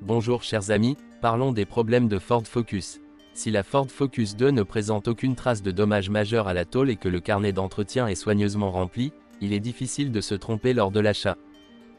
Bonjour chers amis, parlons des problèmes de Ford Focus. Si la Ford Focus 2 ne présente aucune trace de dommage majeur à la tôle et que le carnet d'entretien est soigneusement rempli, il est difficile de se tromper lors de l'achat.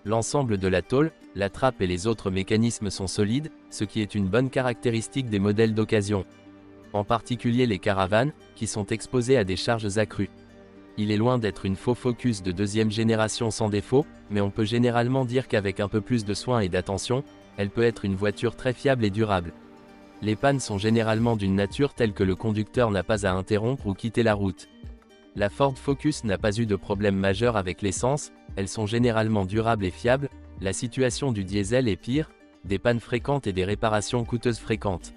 L'ensemble de la tôle, la trappe et les autres mécanismes sont solides, ce qui est une bonne caractéristique des modèles d'occasion. En particulier les caravanes, qui sont exposées à des charges accrues. Il est loin d'être une faux Focus de deuxième génération sans défaut, mais on peut généralement dire qu'avec un peu plus de soin et d'attention, elle peut être une voiture très fiable et durable. Les pannes sont généralement d'une nature telle que le conducteur n'a pas à interrompre ou quitter la route. La Ford Focus n'a pas eu de problème majeur avec l'essence, elles sont généralement durables et fiables, la situation du diesel est pire, des pannes fréquentes et des réparations coûteuses fréquentes.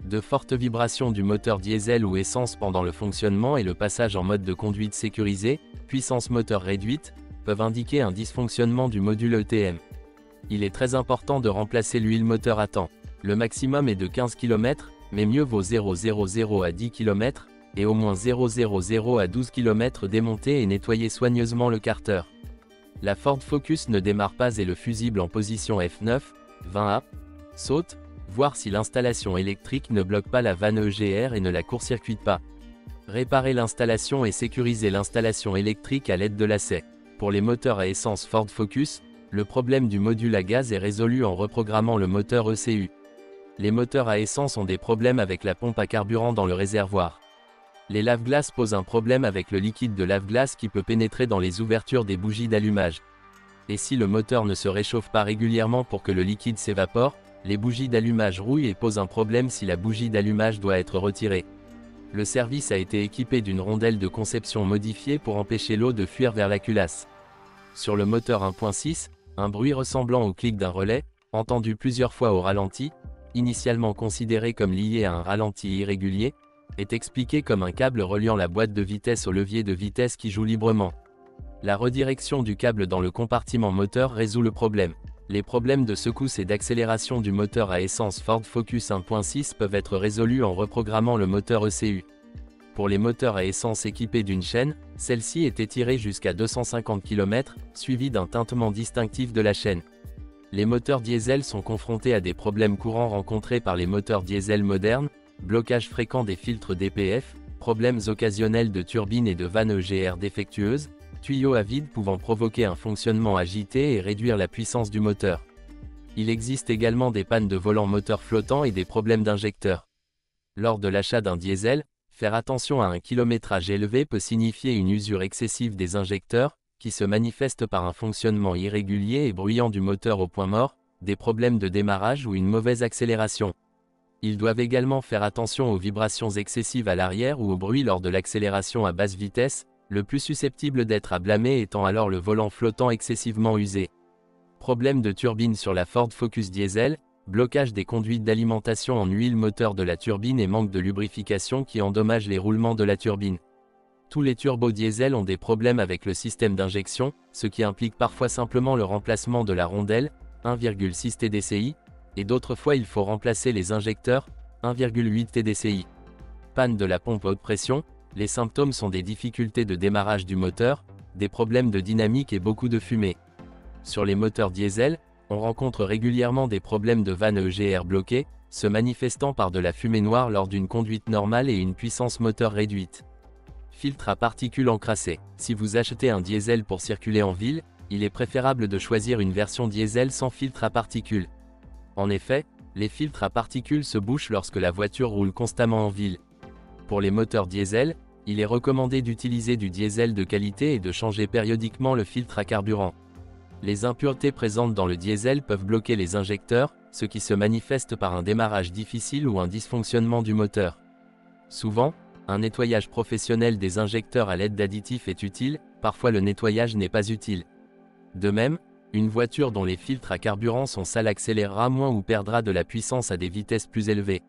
De fortes vibrations du moteur diesel ou essence pendant le fonctionnement et le passage en mode de conduite sécurisé, puissance moteur réduite, peuvent indiquer un dysfonctionnement du module ETM. Il est très important de remplacer l'huile moteur à temps. Le maximum est de 15 km, mais mieux vaut 0,00 à 10 km, et au moins 0,00 à 12 km démonter et nettoyer soigneusement le carter. La Ford Focus ne démarre pas et le fusible en position F9, 20A, saute, voir si l'installation électrique ne bloque pas la vanne EGR et ne la court-circuite pas. Réparer l'installation et sécuriser l'installation électrique à l'aide de lacets. Pour les moteurs à essence Ford Focus, le problème du module à gaz est résolu en reprogrammant le moteur ECU. Les moteurs à essence ont des problèmes avec la pompe à carburant dans le réservoir. Les lave-glaces posent un problème avec le liquide de lave-glace qui peut pénétrer dans les ouvertures des bougies d'allumage. Et si le moteur ne se réchauffe pas régulièrement pour que le liquide s'évapore, les bougies d'allumage rouillent et posent un problème si la bougie d'allumage doit être retirée. Le service a été équipé d'une rondelle de conception modifiée pour empêcher l'eau de fuir vers la culasse. Sur le moteur 1.6, un bruit ressemblant au clic d'un relais, entendu plusieurs fois au ralenti, initialement considéré comme lié à un ralenti irrégulier, est expliqué comme un câble reliant la boîte de vitesse au levier de vitesse qui joue librement. La redirection du câble dans le compartiment moteur résout le problème. Les problèmes de secousse et d'accélération du moteur à essence Ford Focus 1.6 peuvent être résolus en reprogrammant le moteur ECU. Pour les moteurs à essence équipés d'une chaîne, celle-ci est étirée jusqu'à 250 km, suivie d'un tintement distinctif de la chaîne. Les moteurs diesel sont confrontés à des problèmes courants rencontrés par les moteurs diesel modernes, blocage fréquent des filtres DPF, problèmes occasionnels de turbines et de vannes EGR défectueuses, tuyaux à vide pouvant provoquer un fonctionnement agité et réduire la puissance du moteur. Il existe également des pannes de volant moteur flottant et des problèmes d'injecteurs. Lors de l'achat d'un diesel, faire attention à un kilométrage élevé peut signifier une usure excessive des injecteurs, qui se manifeste par un fonctionnement irrégulier et bruyant du moteur au point mort, des problèmes de démarrage ou une mauvaise accélération. Ils doivent également faire attention aux vibrations excessives à l'arrière ou au bruit lors de l'accélération à basse vitesse, le plus susceptible d'être à blâmer étant alors le volant flottant excessivement usé. Problème de turbine sur la Ford Focus diesel, blocage des conduites d'alimentation en huile moteur de la turbine et manque de lubrification qui endommage les roulements de la turbine. Tous les turbos diesel ont des problèmes avec le système d'injection, ce qui implique parfois simplement le remplacement de la rondelle, 1,6 TDCi, et d'autres fois il faut remplacer les injecteurs, 1,8 TDCi. Panne de la pompe haute pression, les symptômes sont des difficultés de démarrage du moteur, des problèmes de dynamique et beaucoup de fumée. Sur les moteurs diesel, on rencontre régulièrement des problèmes de vanne EGR bloquée, se manifestant par de la fumée noire lors d'une conduite normale et une puissance moteur réduite. Filtre à particules encrassé. Si vous achetez un diesel pour circuler en ville, il est préférable de choisir une version diesel sans filtre à particules. En effet, les filtres à particules se bouchent lorsque la voiture roule constamment en ville. Pour les moteurs diesel, il est recommandé d'utiliser du diesel de qualité et de changer périodiquement le filtre à carburant. Les impuretés présentes dans le diesel peuvent bloquer les injecteurs, ce qui se manifeste par un démarrage difficile ou un dysfonctionnement du moteur. Souvent, un nettoyage professionnel des injecteurs à l'aide d'additifs est utile, parfois le nettoyage n'est pas utile. De même, une voiture dont les filtres à carburant sont sales accélérera moins ou perdra de la puissance à des vitesses plus élevées.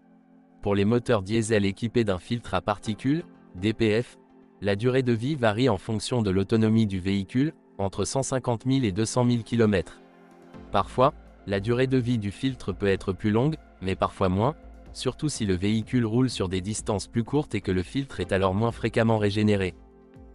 Pour les moteurs diesel équipés d'un filtre à particules, DPF, la durée de vie varie en fonction de l'autonomie du véhicule, entre 150 000 et 200 000 km. Parfois, la durée de vie du filtre peut être plus longue, mais parfois moins, surtout si le véhicule roule sur des distances plus courtes et que le filtre est alors moins fréquemment régénéré.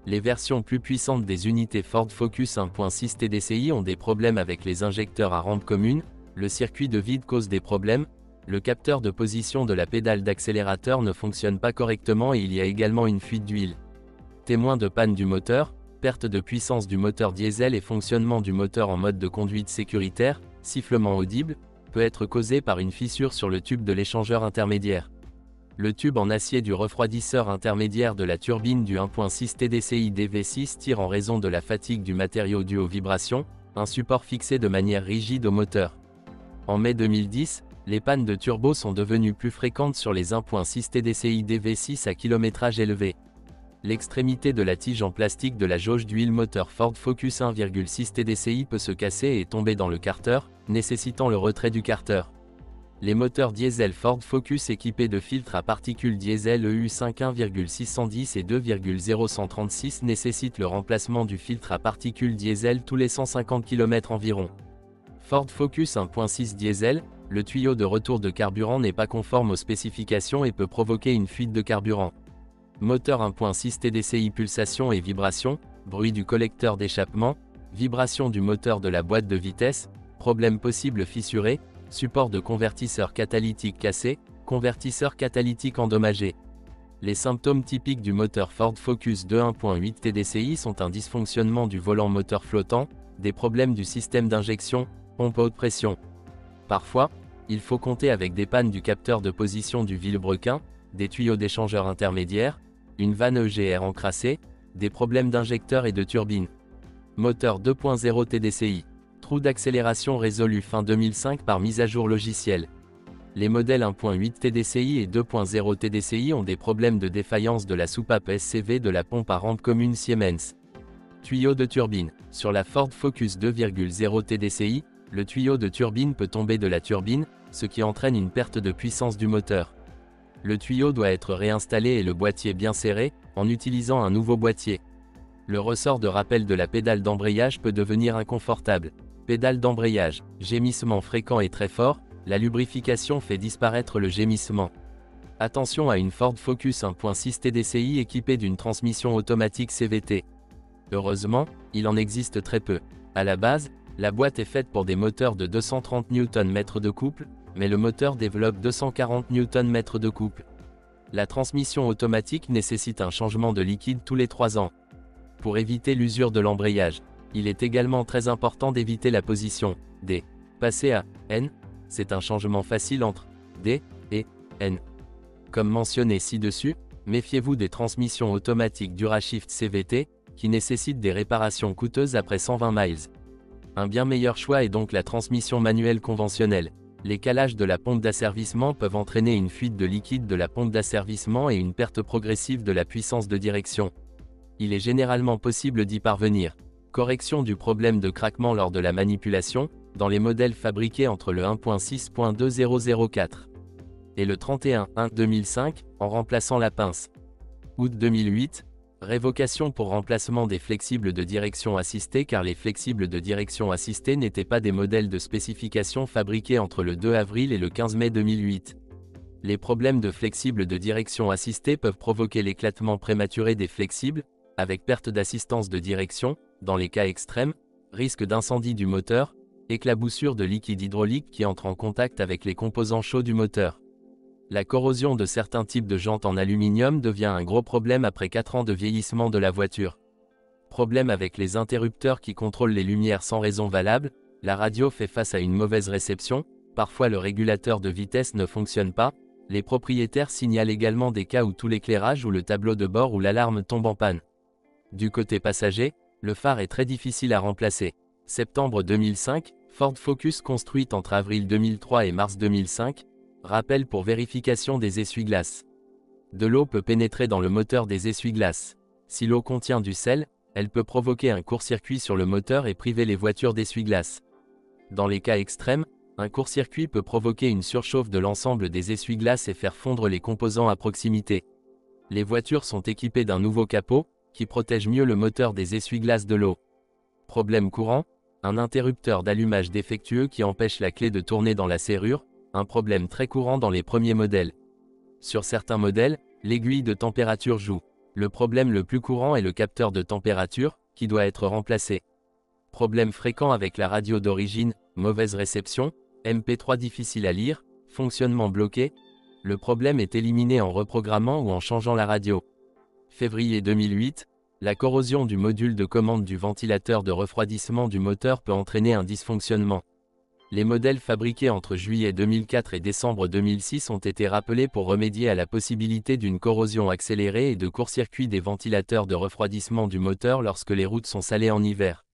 Les versions plus puissantes des unités Ford Focus 1.6 TDCi ont des problèmes avec les injecteurs à rampe commune, Le circuit de vide cause des problèmes, le capteur de position de la pédale d'accélérateur ne fonctionne pas correctement et il y a également une fuite d'huile. Témoin de panne du moteur, perte de puissance du moteur diesel et fonctionnement du moteur en mode de conduite sécuritaire, sifflement audible, peut être causé par une fissure sur le tube de l'échangeur intermédiaire. Le tube en acier du refroidisseur intermédiaire de la turbine du 1.6 TDCi DV6 tire en raison de la fatigue du matériau dû aux vibrations, un support fixé de manière rigide au moteur. En mai 2010, les pannes de turbo sont devenues plus fréquentes sur les 1.6 TDCi DV6 à kilométrage élevé. L'extrémité de la tige en plastique de la jauge d'huile moteur Ford Focus 1.6 TDCi peut se casser et tomber dans le carter, nécessitant le retrait du carter. Les moteurs diesel Ford Focus équipés de filtres à particules diesel EU5 1.610 et 2.0136 nécessitent le remplacement du filtre à particules diesel tous les 150 km environ. Ford Focus 1.6 diesel, le tuyau de retour de carburant n'est pas conforme aux spécifications et peut provoquer une fuite de carburant. Moteur 1.6 TDCi pulsation et vibration, bruit du collecteur d'échappement, vibration du moteur de la boîte de vitesse, problème possible fissuré, support de convertisseur catalytique cassé, convertisseur catalytique endommagé. Les symptômes typiques du moteur Ford Focus 2.1.8 TDCi sont un dysfonctionnement du volant moteur flottant, des problèmes du système d'injection, pompe à haute pression. Parfois, il faut compter avec des pannes du capteur de position du vilebrequin, des tuyaux d'échangeur intermédiaire, une vanne EGR encrassée, des problèmes d'injecteur et de turbine. Moteur 2.0 TDCi. Trou d'accélération résolu fin 2005 par mise à jour logicielle. Les modèles 1.8 TDCi et 2.0 TDCi ont des problèmes de défaillance de la soupape SCV de la pompe à rampe commune Siemens. Tuyau de turbine. Sur la Ford Focus 2.0 TDCi, le tuyau de turbine peut tomber de la turbine, ce qui entraîne une perte de puissance du moteur. Le tuyau doit être réinstallé et le boîtier bien serré, en utilisant un nouveau boîtier. Le ressort de rappel de la pédale d'embrayage peut devenir inconfortable. Pédale d'embrayage, gémissement fréquent et très fort, la lubrification fait disparaître le gémissement. Attention à une Ford Focus 1.6 TDCi équipée d'une transmission automatique CVT. Heureusement, il en existe très peu. À la base, la boîte est faite pour des moteurs de 230 Nm de couple, mais le moteur développe 240 Nm de couple. La transmission automatique nécessite un changement de liquide tous les 3 ans. Pour éviter l'usure de l'embrayage, il est également très important d'éviter la position D. Passer à N, c'est un changement facile entre D et N. Comme mentionné ci-dessus, méfiez-vous des transmissions automatiques DuraShift CVT, qui nécessitent des réparations coûteuses après 120 miles. Un bien meilleur choix est donc la transmission manuelle conventionnelle. Les calages de la pompe d'asservissement peuvent entraîner une fuite de liquide de la pompe d'asservissement et une perte progressive de la puissance de direction. Il est généralement possible d'y parvenir. Correction du problème de craquement lors de la manipulation, dans les modèles fabriqués entre le 1.6.2004 et le 31.1.2005, en remplaçant la pince. Août 2008, révocation pour remplacement des flexibles de direction assistée car les flexibles de direction assistée n'étaient pas des modèles de spécification fabriqués entre le 2 avril et le 15 mai 2008. Les problèmes de flexibles de direction assistée peuvent provoquer l'éclatement prématuré des flexibles, avec perte d'assistance de direction, dans les cas extrêmes, risque d'incendie du moteur, éclaboussure de liquide hydraulique qui entre en contact avec les composants chauds du moteur. La corrosion de certains types de jantes en aluminium devient un gros problème après 4 ans de vieillissement de la voiture. Problème avec les interrupteurs qui contrôlent les lumières sans raison valable, la radio fait face à une mauvaise réception, parfois le régulateur de vitesse ne fonctionne pas, les propriétaires signalent également des cas où tout l'éclairage ou le tableau de bord ou l'alarme tombe en panne. Du côté passager, le phare est très difficile à remplacer. Septembre 2005, Ford Focus construite entre avril 2003 et mars 2005, rappel pour vérification des essuie-glaces. De l'eau peut pénétrer dans le moteur des essuie-glaces. Si l'eau contient du sel, elle peut provoquer un court-circuit sur le moteur et priver les voitures d'essuie-glaces. Dans les cas extrêmes, un court-circuit peut provoquer une surchauffe de l'ensemble des essuie-glaces et faire fondre les composants à proximité. Les voitures sont équipées d'un nouveau capot, qui protège mieux le moteur des essuie-glaces de l'eau. Problème courant, un interrupteur d'allumage défectueux qui empêche la clé de tourner dans la serrure, un problème très courant dans les premiers modèles. Sur certains modèles, l'aiguille de température joue. Le problème le plus courant est le capteur de température, qui doit être remplacé. Problème fréquent avec la radio d'origine, mauvaise réception, MP3 difficile à lire, fonctionnement bloqué. Le problème est éliminé en reprogrammant ou en changeant la radio. Février 2008, la corrosion du module de commande du ventilateur de refroidissement du moteur peut entraîner un dysfonctionnement. Les modèles fabriqués entre juillet 2004 et décembre 2006 ont été rappelés pour remédier à la possibilité d'une corrosion accélérée et de court-circuit des ventilateurs de refroidissement du moteur lorsque les routes sont salées en hiver.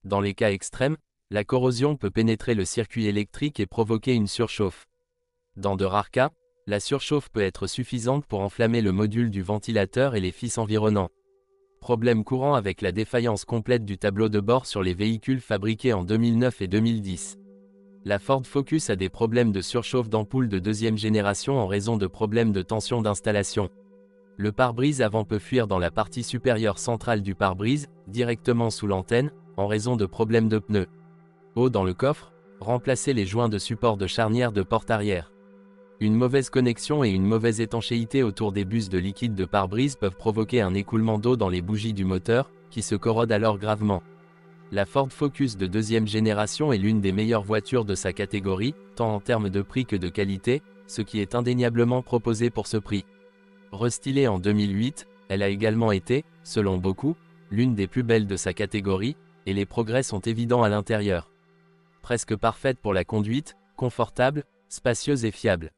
Dans les cas extrêmes, la corrosion peut pénétrer le circuit électrique et provoquer une surchauffe. Dans de rares cas, la surchauffe peut être suffisante pour enflammer le module du ventilateur et les fils environnants. Problème courant avec la défaillance complète du tableau de bord sur les véhicules fabriqués en 2009 et 2010. La Ford Focus a des problèmes de surchauffe d'ampoule de deuxième génération en raison de problèmes de tension d'installation. Le pare-brise avant peut fuir dans la partie supérieure centrale du pare-brise, directement sous l'antenne, en raison de problèmes de pneus. Eau dans le coffre, remplacer les joints de support de charnière de porte arrière. Une mauvaise connexion et une mauvaise étanchéité autour des bus de liquide de pare-brise peuvent provoquer un écoulement d'eau dans les bougies du moteur, qui se corrodent alors gravement. La Ford Focus de deuxième génération est l'une des meilleures voitures de sa catégorie, tant en termes de prix que de qualité, ce qui est indéniablement proposé pour ce prix. Restylée en 2008, elle a également été, selon beaucoup, l'une des plus belles de sa catégorie, et les progrès sont évidents à l'intérieur. Presque parfaite pour la conduite, confortable, spacieuse et fiable.